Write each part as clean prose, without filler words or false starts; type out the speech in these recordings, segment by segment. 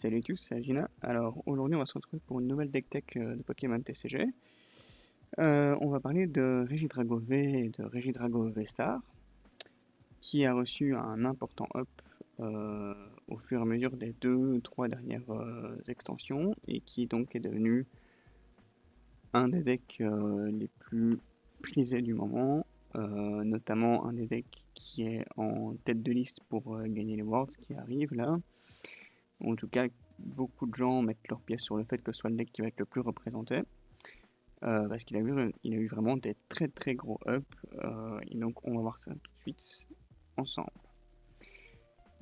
Salut à tous, c'est Agina. Alors aujourd'hui on va se retrouver pour une nouvelle deck tech de Pokémon TCG. On va parler de Regidrago V et de Regidrago V-Star qui a reçu un important up euh, au fur et à mesure des 2-3 dernières extensions et qui donc est devenu un des decks les plus prisés du moment, notamment un des decks qui est en tête de liste pour gagner les Worlds qui arrivent là. En tout cas, beaucoup de gens mettent leur pièce sur le fait que ce soit le deck qui va être le plus représenté, parce il a eu vraiment des très très gros ups, et donc on va voir ça tout de suite ensemble.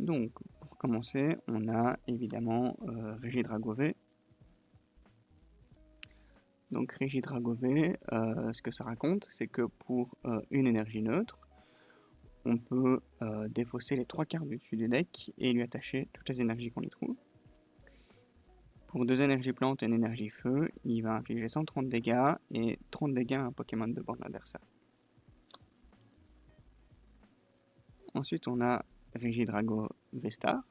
Donc, pour commencer, on a évidemment Regidrago V. Donc Regidrago V, ce que ça raconte, c'est que pour une énergie neutre, on peut défausser les 3 cartes du dessus du deck et lui attacher toutes les énergies qu'on y trouve. Pour 2 énergies plantes et une énergie feu, il va infliger 130 dégâts et 30 dégâts à un Pokémon de bord adversaire. Ensuite, on a Regidrago V-Star.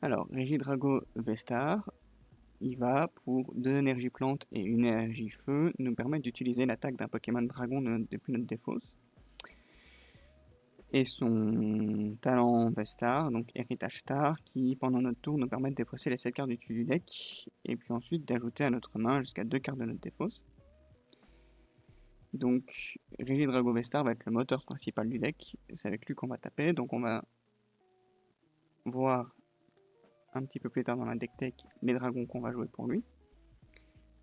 Alors, Regidrago V-Star, il va, pour 2 énergies plantes et une énergie feu, nous permettre d'utiliser l'attaque d'un Pokémon dragon depuis notre défausse. Et son talent V-Star, donc Héritage Star, qui pendant notre tour nous permet de défausser les 7 cartes du dessus du deck, et puis ensuite d'ajouter à notre main jusqu'à 2 cartes de notre défausse. Donc Regidrago V-Star va être le moteur principal du deck, c'est avec lui qu'on va taper, donc on va voir un petit peu plus tard dans la deck tech les dragons qu'on va jouer pour lui.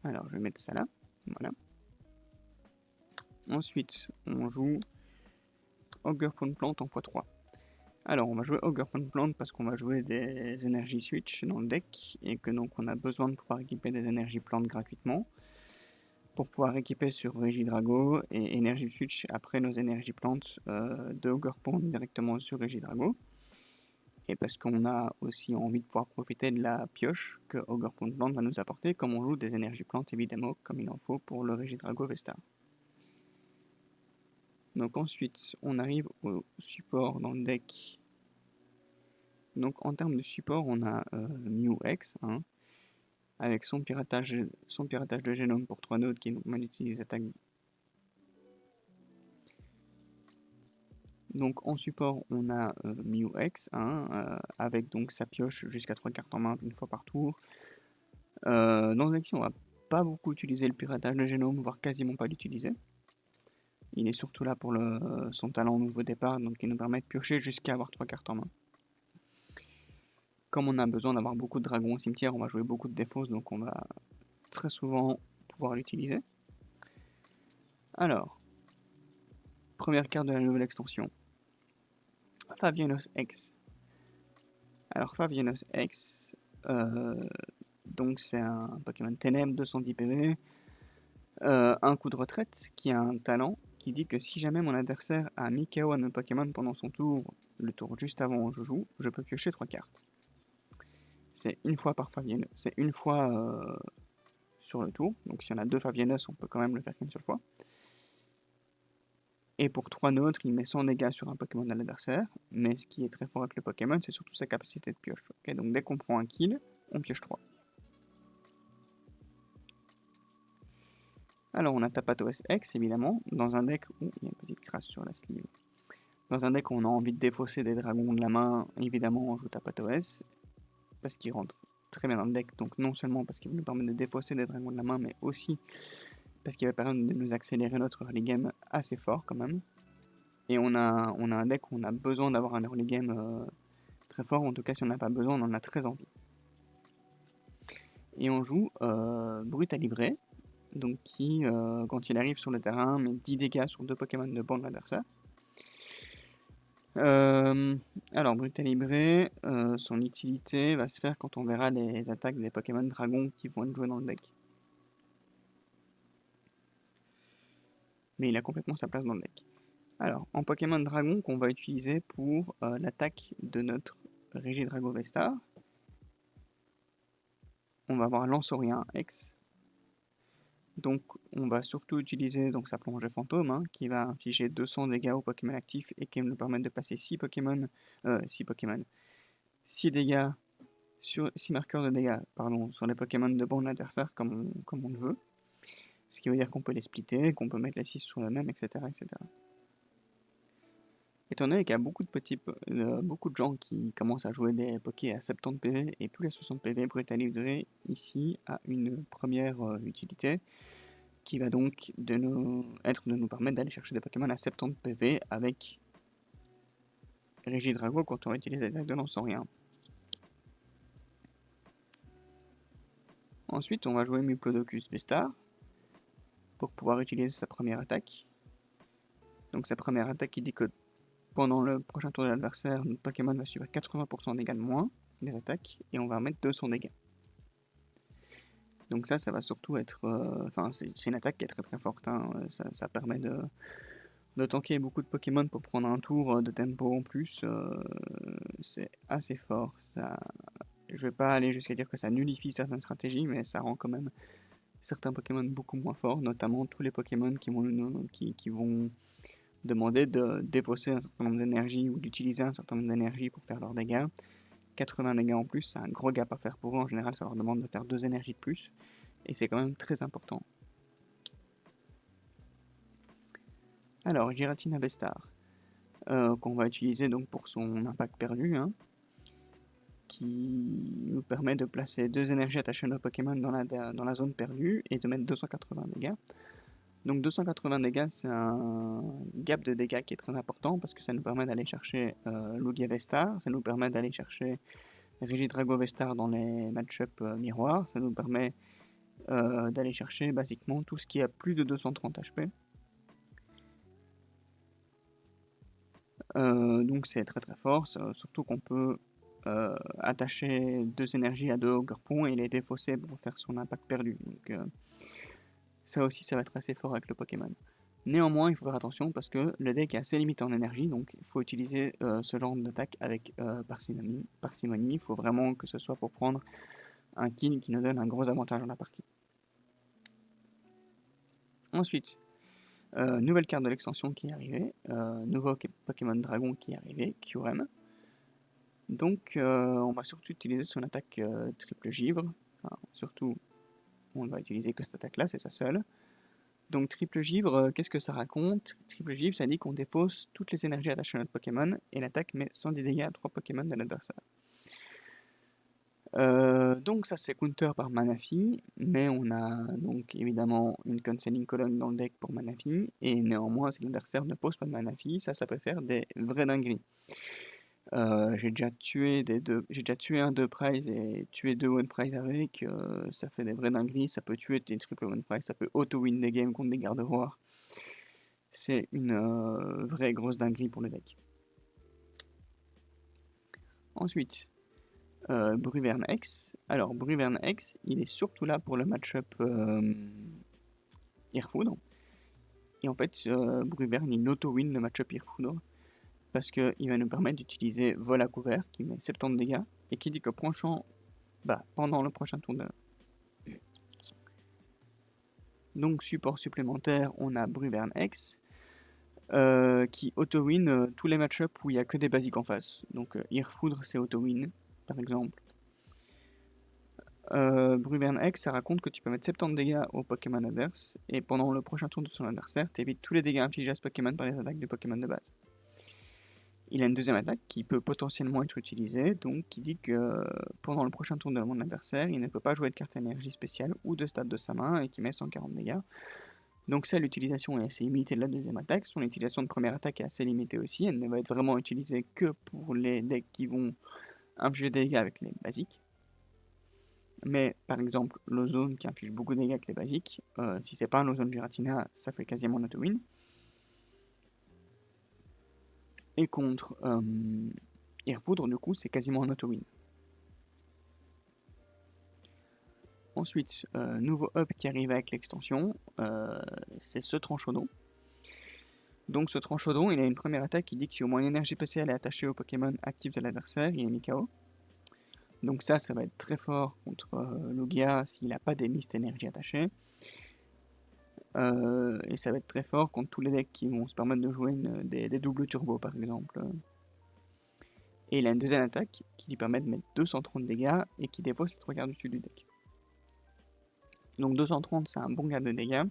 Alors je vais mettre ça là, voilà. Ensuite on joue Ogre Plant en x3. Alors on va jouer Ogre Plant parce qu'on va jouer des énergies switch dans le deck, et que donc on a besoin de pouvoir équiper des énergies plantes gratuitement, pour pouvoir équiper sur Regidrago et énergie switch après nos énergies plantes de Ogre Plant directement sur Regidrago. Et parce qu'on a aussi envie de pouvoir profiter de la pioche que Ogre Plant va nous apporter, comme on joue des énergies plantes évidemment, comme il en faut pour le Regidrago V-Star. Donc ensuite, on arrive au support dans le deck. Donc en termes de support, on a Mew-X, hein, avec son piratage de génome pour 3 nodes qui nous permet d'utiliser attaque. Donc en support, on a Mew-X, hein, avec donc sa pioche jusqu'à 3 cartes en main une fois par tour. Dans l'action, on va pas beaucoup utiliser le piratage de génome, voire quasiment pas l'utiliser. Il est surtout là pour son talent au nouveau départ, donc il nous permet de piocher jusqu'à avoir 3 cartes en main. Comme on a besoin d'avoir beaucoup de dragons au cimetière, on va jouer beaucoup de défausses, donc on va très souvent pouvoir l'utiliser. Alors, première carte de la nouvelle extension, Favienos X. Alors Favienos X, donc c'est un Pokémon Ténèbres, 210 PV, un coup de retraite qui a un talent qui dit que si jamais mon adversaire a mis KO à mon Pokémon pendant son tour, le tour juste avant où je joue, je peux piocher 3 cartes. C'est une fois par Favienos, c'est une fois sur le tour, donc si on a 2 Favienos, on peut quand même le faire qu'une seule fois. Et pour 3 nôtres, il met 100 dégâts sur un Pokémon de l'adversaire, mais ce qui est très fort avec le Pokémon, c'est surtout sa capacité de pioche. Okay, donc dès qu'on prend un kill, on pioche 3. Alors on a Tapatos X évidemment, dans un deck où il y a une petite crasse sur la sleeve. Dans un deck où on a envie de défausser des dragons de la main, évidemment on joue Tapatos, parce qu'il rentre très bien dans le deck, donc non seulement parce qu'il nous permet de défausser des dragons de la main, mais aussi parce qu'il va permettre de nous accélérer notre early game assez fort quand même. Et on a un deck où on a besoin d'avoir un early game très fort, en tout cas si on n'a pas besoin, on en a très envie. Et on joue Brutalibré, donc qui, quand il arrive sur le terrain, met 10 dégâts sur 2 Pokémon de bord de l'adversaire. Alors Brutalibré, son utilité va se faire quand on verra les attaques des Pokémon dragons qui vont être joués dans le deck. Mais il a complètement sa place dans le deck. Alors, en Pokémon Dragon qu'on va utiliser pour l'attaque de notre Regidrago V-Star, on va avoir Lanceorien X. Donc on va surtout utiliser donc, sa plongée fantôme, hein, qui va infliger 200 dégâts aux Pokémon actifs et qui va nous permettre de passer 6 dégâts sur 6 marqueurs de dégâts, pardon, sur les Pokémon de bande adversaire comme on le veut. Ce qui veut dire qu'on peut les splitter, qu'on peut mettre les 6 sur le même, etc. etc. Étant donné qu'il y a beaucoup de gens qui commencent à jouer des Pokés à 70 PV et tous les 60 PV brutalisés ici a une première utilité qui va donc de nous permettre d'aller chercher des Pokémon à 70 PV avec Regidrago quand on utilise l'attaque de lance sans rien. Ensuite, on va jouer Muplodocus Vestar pour pouvoir utiliser sa première attaque. Donc sa première attaque qui dit que pendant le prochain tour de l'adversaire, notre Pokémon va subir 80% de dégâts de moins des attaques et on va remettre 200 dégâts. Donc ça va surtout être... c'est une attaque qui est très très forte, hein. Ça permet de tanker beaucoup de Pokémon pour prendre un tour de tempo en plus. C'est assez fort. Je vais pas aller jusqu'à dire que ça nullifie certaines stratégies, mais ça rend quand même certains Pokémon beaucoup moins forts, notamment tous les Pokémon qui vont demander de défausser un certain nombre d'énergie ou d'utiliser un certain nombre d'énergie pour faire leurs dégâts. 80 dégâts en plus, c'est un gros gap à faire pour eux. En général, ça leur demande de faire 2 énergies de plus. Et c'est quand même très important. Alors, Giratina Vestar, qu'on va utiliser donc pour son impact perdu, hein, qui nous permet de placer 2 énergies attachées à nos Pokémon dans la zone perdue et de mettre 280 dégâts. Donc 280 dégâts, c'est un gap de dégâts qui est très important parce que ça nous permet d'aller chercher Lugia Vestar, ça nous permet d'aller chercher Regidrago Vestar dans les match-up miroirs, ça nous permet d'aller chercher basiquement tout ce qui a plus de 230 HP. Donc c'est très très fort, surtout qu'on peut attacher 2 énergies à 2 Ogre-Pont et les défausser pour faire son impact perdu. Donc ça aussi ça va être assez fort avec le Pokémon. Néanmoins il faut faire attention parce que le deck est assez limité en énergie, donc il faut utiliser ce genre d'attaque avec parcimonie. Il faut vraiment que ce soit pour prendre un kill qui nous donne un gros avantage dans la partie. Ensuite, nouvelle carte de l'extension qui est arrivée, nouveau Pokémon Dragon qui est arrivé, Kyurem. Donc on va surtout utiliser son attaque triple givre, enfin surtout on ne va utiliser que cette attaque là, c'est sa seule. Donc triple givre, qu'est-ce que ça raconte? Triple givre, ça dit qu'on défausse toutes les énergies attachées à notre Pokémon et l'attaque met 110 dégâts à 3 Pokémon de l'adversaire. Donc ça c'est counter par Manaphy, mais on a donc évidemment une Counseling Colonne dans le deck pour Manaphy, et néanmoins si l'adversaire ne pose pas de Manaphy, ça peut faire des vraies dingueries. J'ai déjà tué un 2 prize et tué 2 one prize avec, ça fait des vraies dingueries, ça peut tuer des triple one prize, ça peut auto-win des games contre des garde-voirs. C'est une vraie grosse dinguerie pour le deck. Ensuite, Bruverne X. Alors, Bruverne X, il est surtout là pour le match-up Airfoudre. Et en fait, Bruverne, il auto-win le match-up Airfoudre parce qu'il va nous permettre d'utiliser Vol à couvert qui met 70 dégâts et qui dit que pendant le prochain tour de... Donc, support supplémentaire, on a Bruverne X qui auto-win tous les match-up où il n'y a que des basiques en face. Donc, Airfoudre, c'est auto-win, par exemple. Bruverne X, ça raconte que tu peux mettre 70 dégâts au Pokémon adverse, et pendant le prochain tour de ton adversaire, tu évites tous les dégâts infligés à ce Pokémon par les attaques du Pokémon de base. Il a une deuxième attaque qui peut potentiellement être utilisée, donc qui dit que pendant le prochain tour de mon adversaire, il ne peut pas jouer de carte énergie spéciale ou de stade de sa main et qui met 140 dégâts. Donc ça, l'utilisation est assez limitée de la deuxième attaque. Son utilisation de première attaque est assez limitée aussi. Elle ne va être vraiment utilisée que pour les decks qui vont infliger des dégâts avec les basiques. Mais par exemple, l'ozone qui inflige beaucoup de dégâts avec les basiques, si c'est pas un ozone Giratina, ça fait quasiment un auto-win. Et contre Airfoudre, du coup, c'est quasiment un auto-win. Ensuite, nouveau up qui arrive avec l'extension, c'est ce Tranchodon. Donc ce Tranchodon, il a une première attaque qui dit que si au moins une énergie spéciale est attachée au Pokémon actif de l'adversaire, il est mis KO. Donc ça va être très fort contre Lugia s'il n'a pas des Mist énergie attachées. Et ça va être très fort contre tous les decks qui vont se permettre de jouer des doubles turbos par exemple. Et il a une deuxième attaque qui lui permet de mettre 230 dégâts et qui défausse les 3 quarts du dessus du deck. Donc 230 c'est un bon garde de dégâts.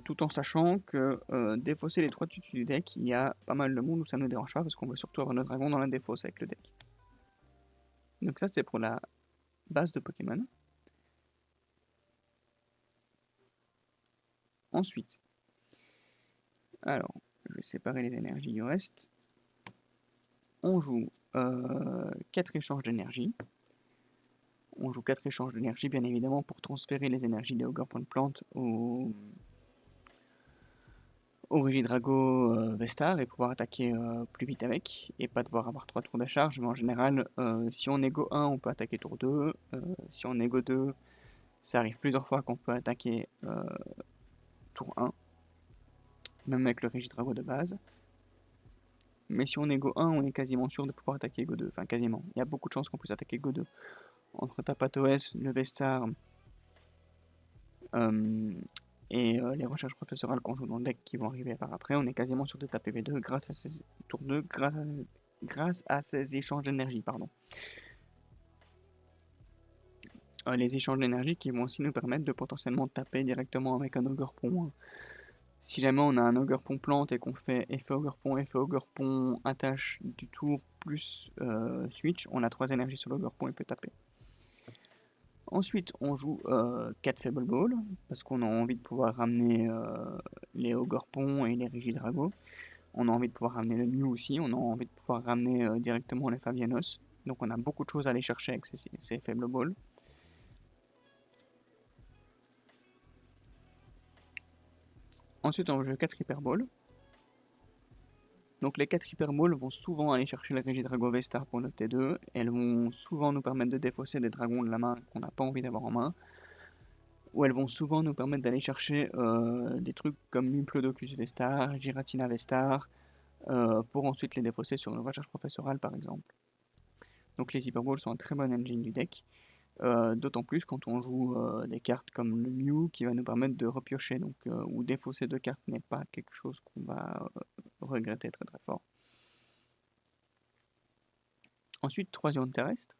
Tout en sachant que défausser les 3 dessus du deck, il y a pas mal de monde où ça ne nous dérange pas parce qu'on veut surtout avoir notre dragon dans la défausse avec le deck. Donc ça c'était pour la base de Pokémon. Ensuite, alors je vais séparer les énergies du reste. On joue 4 échanges d'énergie. On joue 4 échanges d'énergie bien évidemment pour transférer les énergies des Ogre Point Plant au Regidrago Vestar et pouvoir attaquer plus vite avec et pas devoir avoir 3 tours de charge. Mais en général, si on est Go 1, on peut attaquer tour 2. Si on est Go 2, ça arrive plusieurs fois qu'on peut attaquer tour 1, même avec le Regidrago de base. Mais si on est Go 1, on est quasiment sûr de pouvoir attaquer Go 2. Enfin, quasiment. Il y a beaucoup de chances qu'on puisse attaquer Go 2. Entre Tapatos, le Vestar et les recherches professorales qu'on joue dans le deck qui vont arriver par après, on est quasiment sûr de taper V2 grâce à ces tours 2, grâce à ces échanges d'énergie, pardon. Les échanges d'énergie qui vont aussi nous permettre de potentiellement taper directement avec un Ogre Pont. Si jamais on a un Ogre Pont plante et qu'on fait effet Ogre Pont, attache du tour plus switch, on a 3 énergies sur l'Ogre Pont et peut taper. Ensuite, on joue 4 Fable Ball, parce qu'on a envie de pouvoir ramener les Ogre Pont et les Regidrago. On a envie de pouvoir ramener le Mew aussi, on a envie de pouvoir ramener directement les Fabianos. Donc on a beaucoup de choses à aller chercher avec ces Fable Ball. Ensuite, on joue 4 Hyper Ball. Donc les 4 Hyper Ball vont souvent aller chercher le Regidrago Vestar pour notre T2. Elles vont souvent nous permettre de défausser des dragons de la main qu'on n'a pas envie d'avoir en main. Ou elles vont souvent nous permettre d'aller chercher des trucs comme Mimplodocus Vestar, Giratina Vestar, pour ensuite les défausser sur une recherche professorale par exemple. Donc les Hyper Balls sont un très bon engine du deck, d'autant plus quand on joue des cartes comme le Mew qui va nous permettre de repiocher, donc ou défausser 2 cartes n'est pas quelque chose qu'on va regretter très très fort. Ensuite, 3 zones terrestres.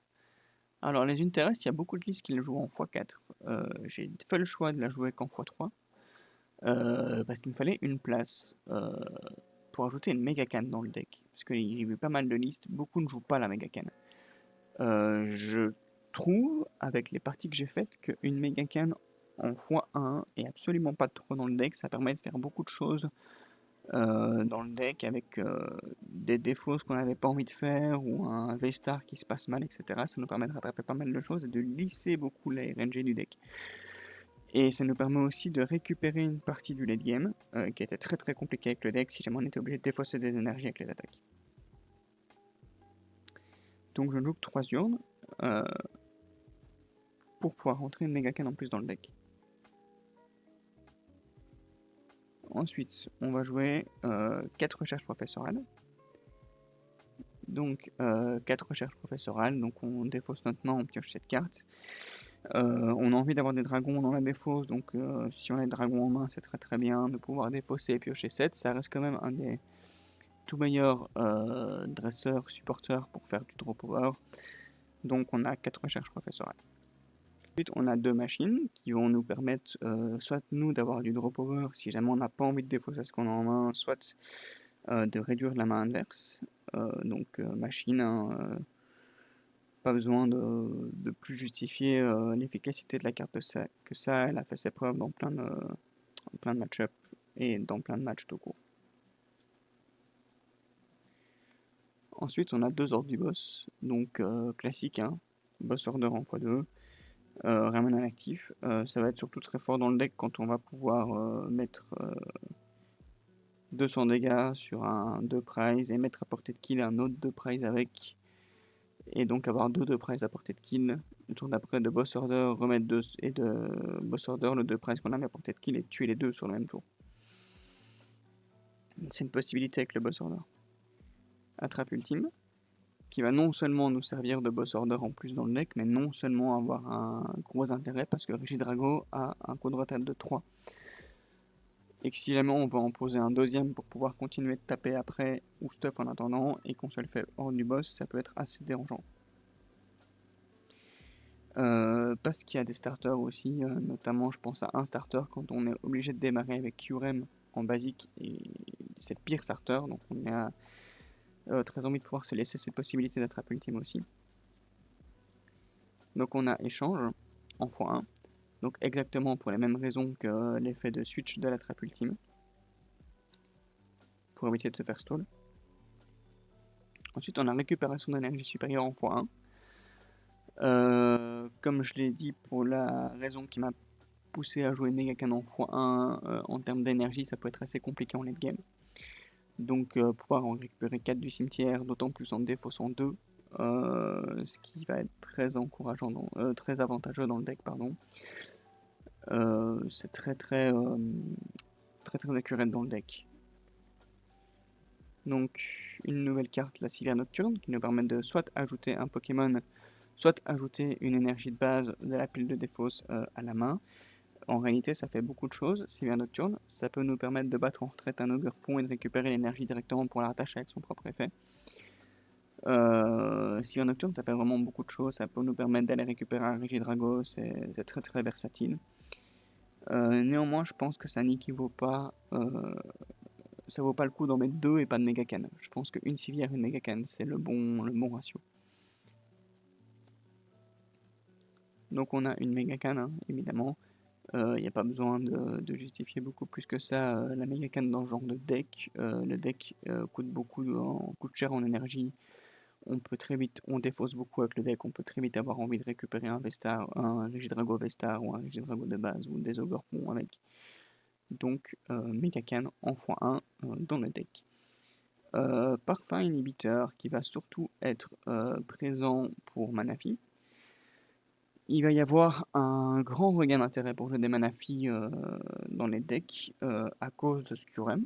Alors les unes terrestres, il y a beaucoup de listes qui les jouent en x4. J'ai fait le choix de la jouer qu'en x3. Parce qu'il me fallait une place pour ajouter une méga canne dans le deck. Parce qu'il y a eu pas mal de listes, beaucoup ne jouent pas la méga canne. Je trouve, avec les parties que j'ai faites, qu'une méga canne en x1 et absolument pas trop dans le deck, ça permet de faire beaucoup de choses dans le deck avec des défauts qu'on n'avait pas envie de faire ou un V-Star qui se passe mal, etc. Ça nous permet de rattraper pas mal de choses et de lisser beaucoup les RNG du deck. Et ça nous permet aussi de récupérer une partie du late game, qui était très très compliqué avec le deck si jamais on était obligé de défausser des énergies avec les attaques. Donc je look 3 urnes pour pouvoir rentrer une méga canne en plus dans le deck. Ensuite, on va jouer 4 recherches professorales. Donc 4 recherches professorales, donc on défausse notre main, on pioche cette carte. On a envie d'avoir des dragons dans la défausse, donc si on a des dragons en main, c'est très très bien de pouvoir défausser et piocher 7. Ça reste quand même un des tout meilleurs dresseurs, supporters pour faire du draw power. Donc on a 4 recherches professorales. Ensuite, on a 2 machines qui vont nous permettre soit nous d'avoir du draw power si jamais on n'a pas envie de défausser ce qu'on a en main, soit de réduire la main adverse. Donc machine, hein, pas besoin de plus justifier l'efficacité de la carte que ça, elle a fait ses preuves dans plein de match-up et dans plein de matchs tout court. Ensuite, on a 2 ordres du boss, donc classique, hein, boss order en x2, ramène un actif. Ça va être surtout très fort dans le deck quand on va pouvoir mettre 200 dégâts sur un 2 prize et mettre à portée de kill un autre 2 prize avec, et donc avoir 2 prize à portée de kill. Le tour d'après de boss order, remettre 2 et de boss order le 2 prize qu'on a mis à portée de kill et tuer les deux sur le même tour. C'est une possibilité avec le boss order. Attrape ultime, qui va non seulement nous servir de boss order en plus dans le deck, mais non seulement avoir un gros intérêt parce que Regidrago a un coup de retraite de 3. et que si jamais on veut en poser un deuxième pour pouvoir continuer de taper après ou stuff en attendant et qu'on se le fait hors du boss, ça peut être assez dérangeant. Parce qu'il y a des starters aussi, notamment je pense à un starter quand on est obligé de démarrer avec Qrem en basique et c'est le pire starter, donc on a très envie de pouvoir se laisser cette possibilité d'attraper ultime aussi. Donc on a échange en x1, donc exactement pour les mêmes raisons que l'effet de switch de la trappe ultime, pour éviter de se faire stall. Ensuite on a récupération d'énergie supérieure en x1. Comme je l'ai dit, pour la raison qui m'a poussé à jouer Megacan en x1, en termes d'énergie ça peut être assez compliqué en late game. Donc pouvoir en récupérer 4 du cimetière, d'autant plus en défaussant 2, ce qui va être très encourageant, très avantageux dans le deck, pardon. C'est très accurate dans le deck. Donc une nouvelle carte, la Sylvia Nocturne, qui nous permet de soit ajouter un Pokémon, soit ajouter une énergie de base de la pile de défausse à la main. En réalité, ça fait beaucoup de choses, Sylvia Nocturne. Ça peut nous permettre de battre en retraite un Ogerpon et de récupérer l'énergie directement pour la rattacher avec son propre effet. Sylvia Nocturne, ça fait vraiment beaucoup de choses. Ça peut nous permettre d'aller récupérer un Regidrago, c'est très versatile. Néanmoins, je pense que ça n'équivaut pas. Ça vaut pas le coup d'en mettre 2 et pas de Megacan. Je pense qu'une civière et une Megacan, c'est le bon ratio. Donc on a une Megacan, hein, évidemment. Il n'y a pas besoin de justifier beaucoup plus que ça la Megacan dans ce genre de deck. Le deck coûte cher en énergie. On défausse beaucoup avec le deck, on peut très vite avoir envie de récupérer un Vestar, un Regidrago Vestar ou un Regidrago de base ou des Ogerpon avec. Donc Megacan en x1 dans le deck. Parfum inhibiteur qui va surtout être présent pour Manaphy. Il va y avoir un grand regain d'intérêt pour jouer des Manaphy dans les decks à cause de Scurem.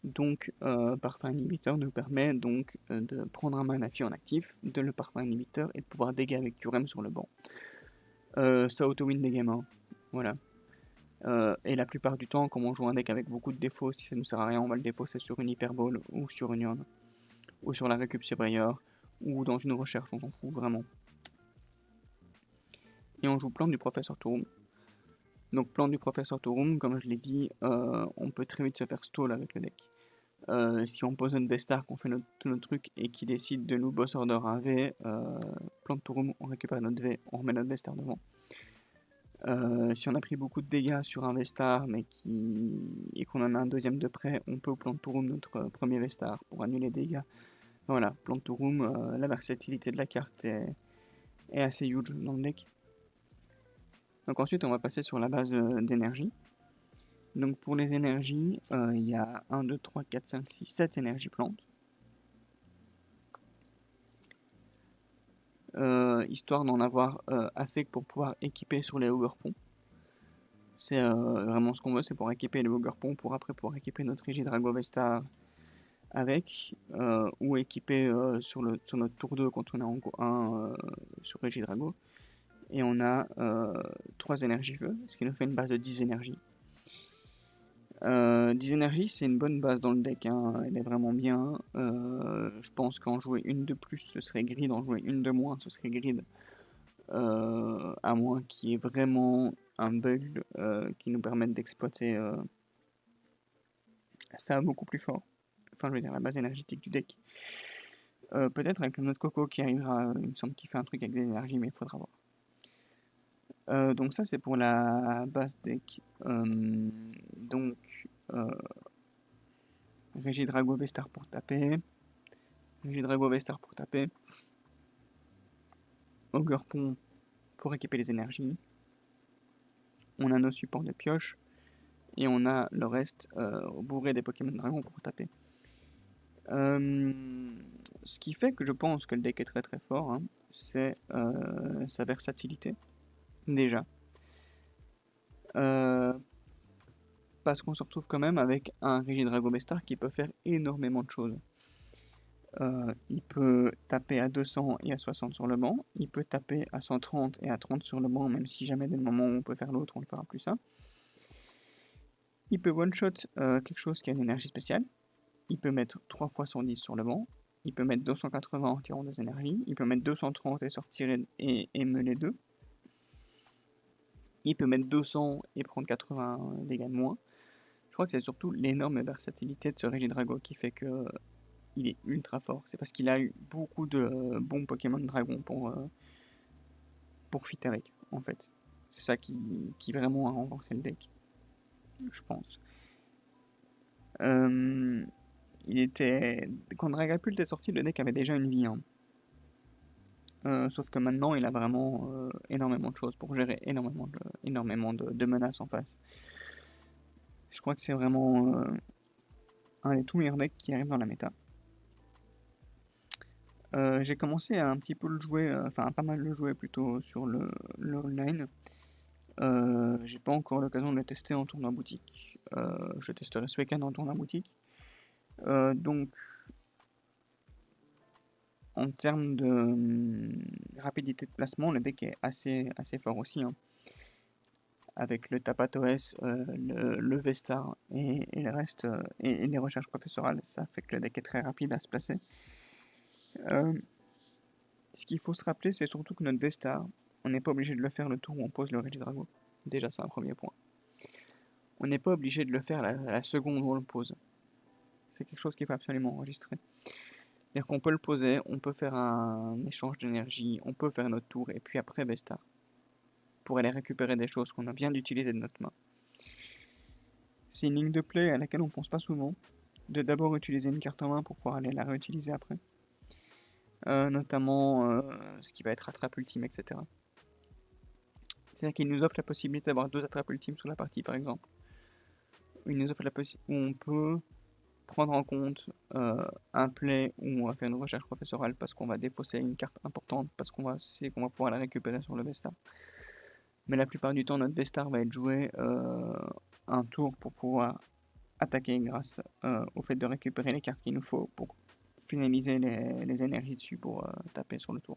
Donc Parfum inhibiteur nous permet donc de prendre un Manaphy en actif, de le Parfum inhibiteur et de pouvoir dégager avec Curem sur le banc. Ça auto-win des games, hein. Voilà. Et la plupart du temps, comme on joue un deck avec beaucoup de défauts, si ça ne nous sert à rien, on va le défausser sur une Hyperball ou sur une Ion, ou sur la récup supérieure, ou dans une recherche, on s'en fout vraiment. Et on joue Plante du Professeur Touroum. Donc Plante du Professeur Touroum, comme je l'ai dit, on peut très vite se faire stall avec le deck. Si on pose notre Vestar, qu'on fait tout notre truc et qu'il décide de nous boss order un V, Plante Touroum, on récupère notre V, on remet notre Vestar devant. Si on a pris beaucoup de dégâts sur un Vestar et qu'on en a un deuxième de près, on peut Plante Touroum notre premier Vestar pour annuler les dégâts. Voilà, Plante Touroum, la versatilité de la carte est assez huge dans le deck. Donc ensuite on va passer sur la base d'énergie. Donc pour les énergies, il y a 1, 2, 3, 4, 5, 6, 7 énergies plantes. Histoire d'en avoir assez pour pouvoir équiper sur les Ogerpon. C'est vraiment ce qu'on veut, c'est pour équiper les Ogerpon, pour après pouvoir équiper notre Regidrago Vestar avec, ou équiper sur notre tour 2 quand on est en Go 1 sur Regidrago. Et on a 3 énergies feu, ce qui nous fait une base de 10 énergies. 10 énergies, c'est une bonne base dans le deck, hein. Elle est vraiment bien. Je pense qu'en jouer une de plus, ce serait grid, en jouer une de moins, ce serait grid. À moins qu'il y ait vraiment un bug qui nous permette d'exploiter ça beaucoup plus fort. Enfin, je veux dire, la base énergétique du deck. Peut-être avec le Note Coco qui arrivera, il me semble qu'il fait un truc avec des énergies, mais il faudra voir. Donc ça, c'est pour la base deck. Donc, Regidrago Vestar pour taper. Regidrago Vestar pour taper. Ogerpon pour équiper les énergies. On a nos supports de pioche. Et on a le reste bourré des Pokémon Dragon pour taper. Ce qui fait que je pense que le deck est très fort, hein, c'est sa versatilité, déjà. Parce qu'on se retrouve quand même avec un Regidrago Vestar qui peut faire énormément de choses. Il peut taper à 200 et à 60 sur le banc, il peut taper à 130 et à 30 sur le banc, même si jamais dès le moment où on peut faire l'autre, on le fera plus ça. Il peut one-shot quelque chose qui a une énergie spéciale. Il peut mettre 3 fois 110 sur le banc. Il peut mettre 280 en tirant 2 énergies. Il peut mettre 230 et sortir et mener 2. Il peut mettre 200 et prendre 80 dégâts de moins. Je crois que c'est surtout l'énorme versatilité de ce Regidrago qui fait que il est ultra fort. C'est parce qu'il a eu beaucoup de bons Pokémon Dragon pour fit avec, en fait. C'est ça qui vraiment a renforcé le deck, je pense. Quand Dragapult est sorti, le deck avait déjà une vie, hein. Sauf que maintenant, il a vraiment énormément de choses pour gérer énormément de menaces en face. Je crois que c'est vraiment un des tout meilleurs decks qui arrive dans la méta. J'ai commencé à un petit peu le jouer, enfin pas mal le jouer plutôt sur le online. J'ai pas encore l'occasion de le tester en tournoi boutique. Je testerai ce week-end en tournoi boutique. Donc, en termes de rapidité de placement, le deck est assez fort aussi, hein. Avec le Tapatoes, le Vestar et le reste, et les recherches professorales, ça fait que le deck est très rapide à se placer. Ce qu'il faut se rappeler, c'est surtout que notre Vestar, on n'est pas obligé de le faire le tour où on pose le Regidrago. Déjà, c'est un premier point. On n'est pas obligé de le faire la seconde où on le pose. C'est quelque chose qu'il faut absolument enregistrer. C'est-à-dire qu'on peut le poser, on peut faire un échange d'énergie, on peut faire notre tour, et puis après Vestar. Pour aller récupérer des choses qu'on vient d'utiliser de notre main. C'est une ligne de play à laquelle on pense pas souvent. De d'abord utiliser une carte en main pour pouvoir aller la réutiliser après. Notamment ce qui va être attrape ultime, etc. C'est-à-dire qu'il nous offre la possibilité d'avoir 2 attrapes ultimes sur la partie par exemple. Il nous offre la possibilité où on peut prendre en compte un play où on va faire une recherche professorale parce qu'on va défausser une carte importante, parce qu'on va pouvoir la récupérer sur le Vestar. Mais la plupart du temps, notre Vestar va être joué un tour pour pouvoir attaquer grâce au fait de récupérer les cartes qu'il nous faut pour finaliser les énergies dessus pour taper sur le tour.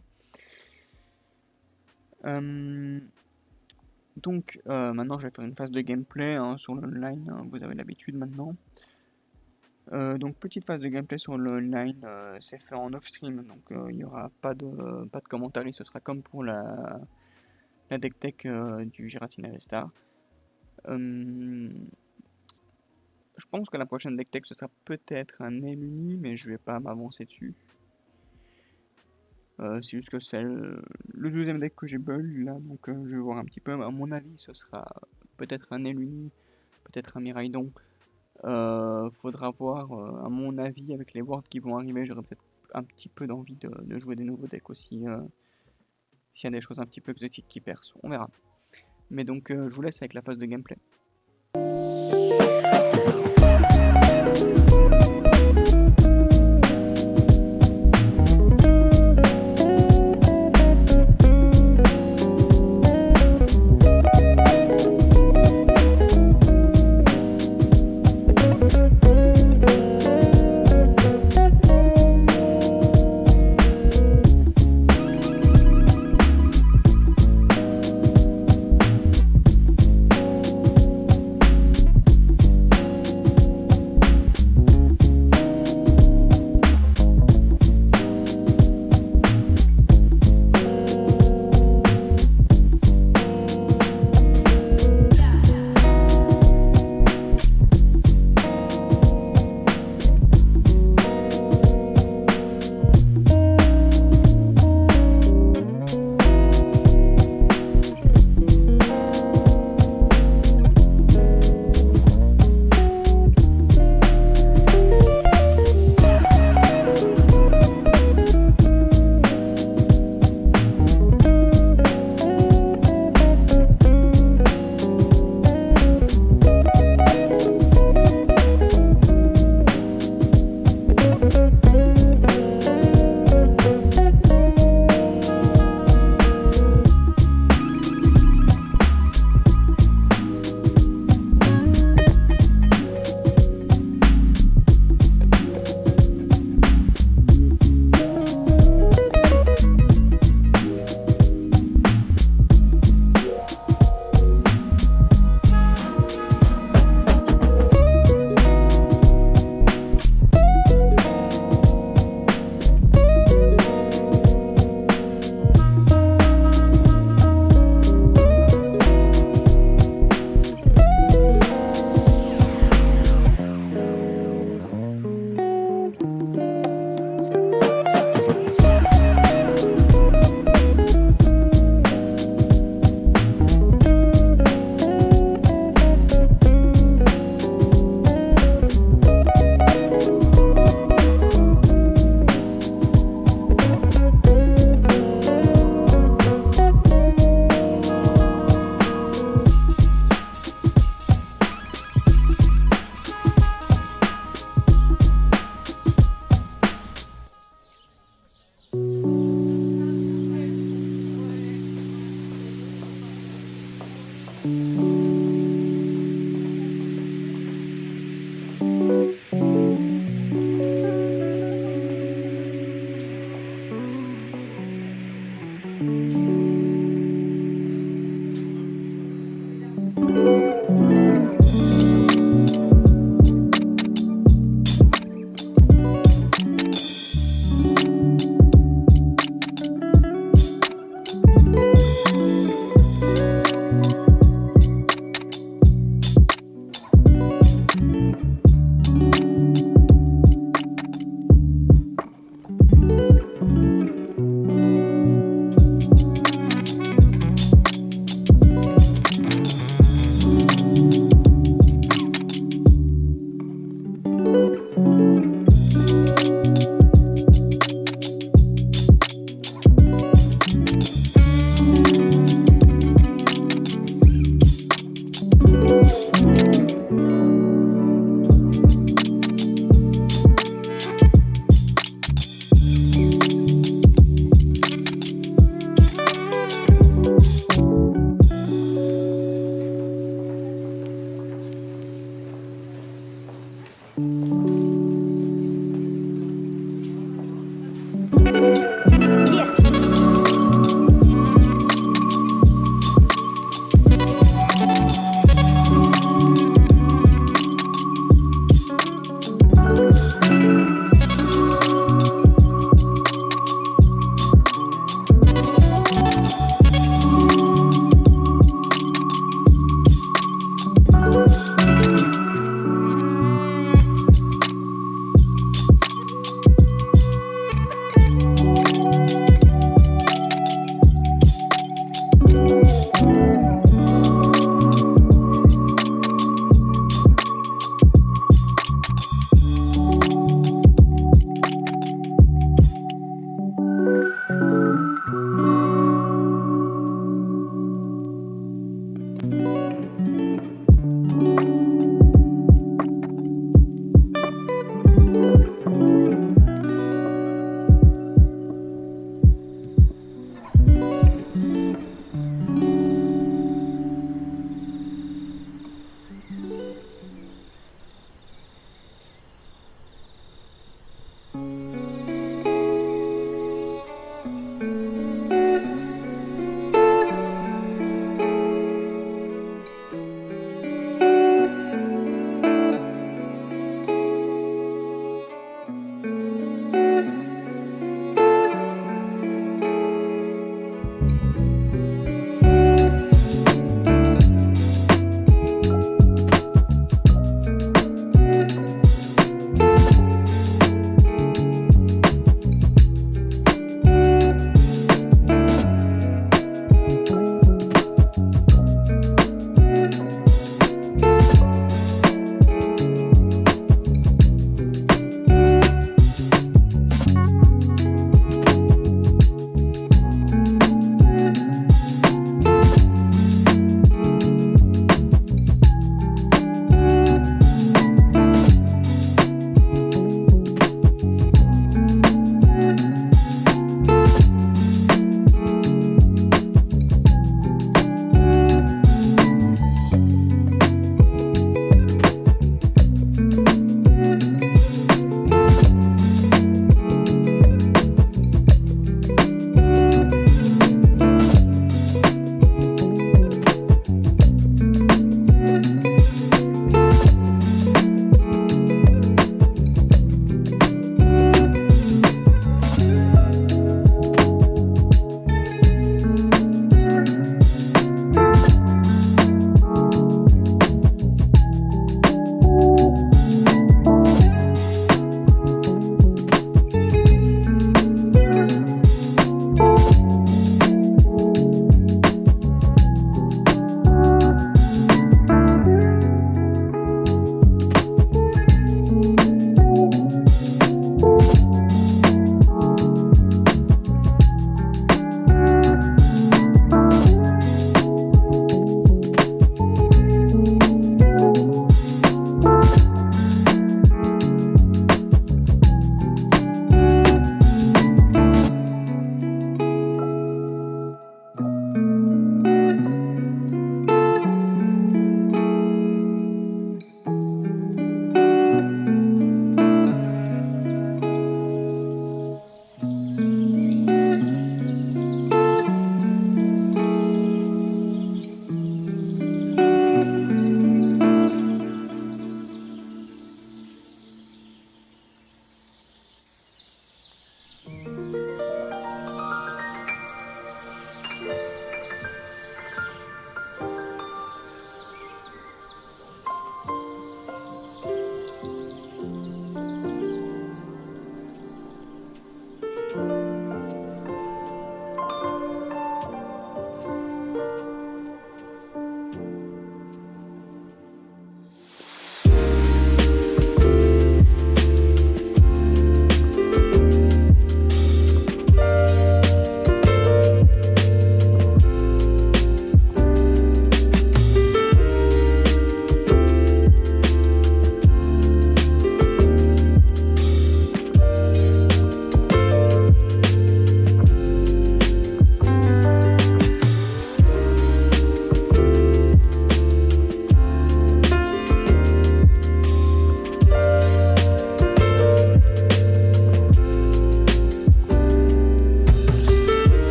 Donc maintenant je vais faire une phase de gameplay sur l'online, hein, vous avez l'habitude maintenant. Donc petite phase de gameplay sur l'online, c'est fait en off-stream, donc il n'y aura pas de commentaires, ce sera comme pour la deck tech du Giratina Vestar. Je pense que la prochaine deck tech ce sera peut-être un Eluni, mais je vais pas m'avancer dessus. C'est juste que c'est le deuxième deck que j'ai build là, donc je vais voir un petit peu. À mon avis, ce sera peut-être un Eluni, peut-être un Miraidon. Faudra voir, à mon avis, avec les boards qui vont arriver, j'aurai peut-être un petit peu d'envie de jouer des nouveaux decks aussi. S'il y a des choses un petit peu exotiques qui percent, on verra. Mais donc, je vous laisse avec la phase de gameplay.